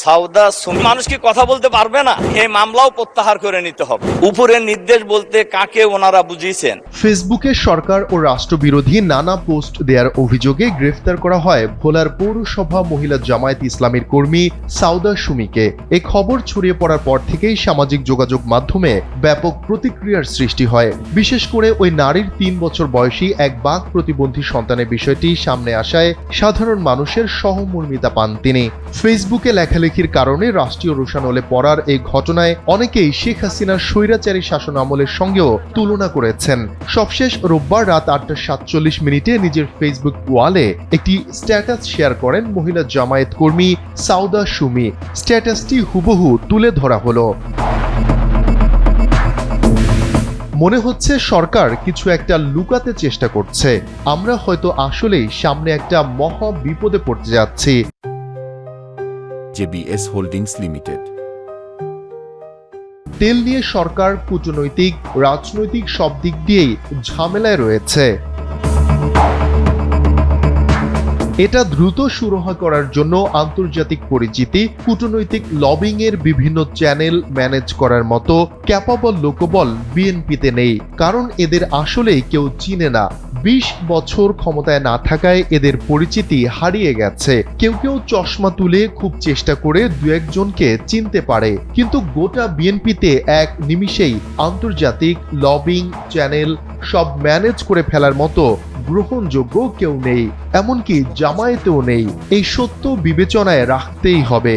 সাউদা সুমি মানুষ কি কথা বলতে পারবে না? এই মামলাও প্রত্যাহার করে নিতে হবে। উপরের নির্দেশ বলতে কাকে ওনারা বুঝিয়েছেন? ফেসবুকে সরকার ও রাষ্ট্রবিরোধী নানা পোস্ট দেওয়ার অভিযোগে গ্রেফতার করা হয় ভোলার পৌরসভা মহিলা জামায়াত ইসলামীর কর্মী সাউদা সুমিকে। এই খবর ছড়িয়ে পড়ার পর থেকেই সামাজিক যোগাযোগ মাধ্যমে ব্যাপক প্রতিক্রিয়ার সৃষ্টি হয়। বিশেষ করে ওই নারীর ৩ বছর বয়সী এক বাক প্রতিবন্ধী সন্তানের বিষয়টি সামনে আসায় সাধারণ মানুষের সহমর্মিতা পান তিনি। ফেসবুকে লেখালেখির কারণে রাষ্ট্রীয় রোষানলে পড়ার এই ঘটনায় অনেকেই শেখ হাসিনার স্বৈরাচারী শাসন আমলের সঙ্গেও তুলনা করেছেন। সবশেষ রোববার রাত ৮টা ৪৭ নিজের ফেসবুক ওয়ালে একটি স্ট্যাটাস শেয়ার করেন মহিলা জামায়াত কর্মী সাউদা সুমি। স্ট্যাটাসটি হুবহু তুলে ধরা হলো। মনে হচ্ছে সরকার কিছু একটা লুকাতে চেষ্টা করছে। আমরা হয়তো আসলেই সামনে একটা মহা বিপদে পড়তে যাচ্ছি। JBS holdings limited. তেল নিয়ে সরকার কূটনৈতিক, রাজনৈতিক সব দিক দিয়েই ঝামেলায় রয়েছে। এটা দ্রুত সুরাহা করার জন্য আন্তর্জাতিক পরিচিতি, কূটনৈতিক লবিং এর বিভিন্ন চ্যানেল ম্যানেজ করার মতো ক্যাপাবল লোকবল বিএনপিতে নেই। কারণ এদের আসলেই কেউ চিনে না। ২০ বছর ক্ষমতায় না থাকায় এদের পরিচিতি হারিয়ে গেছে। কেউ কেউ চশমা তুলে খুব চেষ্টা করে দু একজনকে চিনতে পারে, কিন্তু গোটা বিএনপিতে এক নিমিষেই আন্তর্জাতিক লবিং চ্যানেল সব ম্যানেজ করে ফেলার মতো গ্রহণযোগ্য কেউ নেই, এমনকি জামায়াতেও নেই। এই সত্য বিবেচনায় রাখতেই হবে।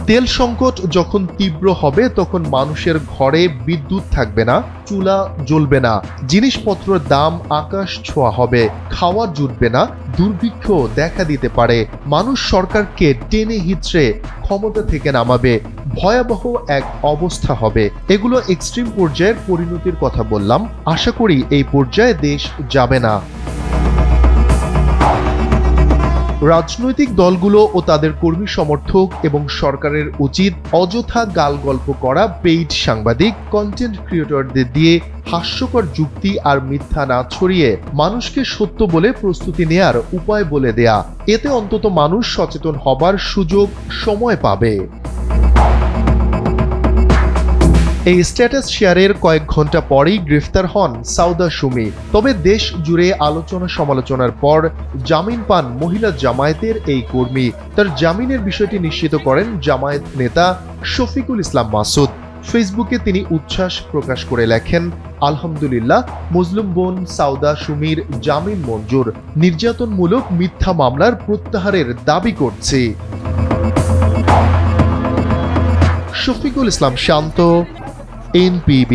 তেল সংকট যখন তীব্র হবে তখন মানুষের ঘরে বিদ্যুৎ থাকবে না, চুলা জ্বলবে না, জিনিসপত্রের দাম আকাশ ছোঁয়া হবে, খাওয়া জুটবে না, দুর্ভিক্ষ দেখা দিতে পারে। মানুষ সরকারকে টেনে হিচড়ে ক্ষমতা থেকে নামাবে। ভয়াবহ এক অবস্থা হবে। এগুলো এক্সট্রিম পর্যায়ের পরিণতির কথা বললাম। আশা করি এই পর্যায়ে দেশ যাবে না। রাজনৈতিক দলগুলো ও তাদের কর্মী সমর্থক এবং সরকারের উচিত অযথা গালগল্প করা পেইড সাংবাদিক, কন্টেন্ট ক্রিয়েটরদের দিয়ে হাস্যকর যুক্তি আর মিথ্যা না ছড়িয়ে মানুষকে সত্য বলে প্রস্তুতি নেয়ার উপায় বলে দেয়া। এতে অন্তত মানুষ সচেতন হবার সুযোগ, সময় পাবে। এই স্ট্যাটাস শেয়ারের কয়েক ঘন্টা পরেই গ্রেফতার হন সাউদা সুমি। তবে দেশ জুড়ে আলোচনা সমালোচনার পর জামিন পান মহিলা জামায়াতের এই কর্মী। তার জামিনের বিষয়টি নিশ্চিত করেন জামায়াত নেতা শফিকুল ইসলাম মাসুদ। ফেসবুকে তিনি উচ্ছ্বাস প্রকাশ করে লেখেন, আলহামদুলিল্লাহ, মজলুম বোন সাউদা সুমির জামিন মঞ্জুর। নির্যাতনমূলক মিথ্যা মামলার প্রত্যাহারের দাবি করছি। শফিকুল ইসলাম শান্ত, NPB।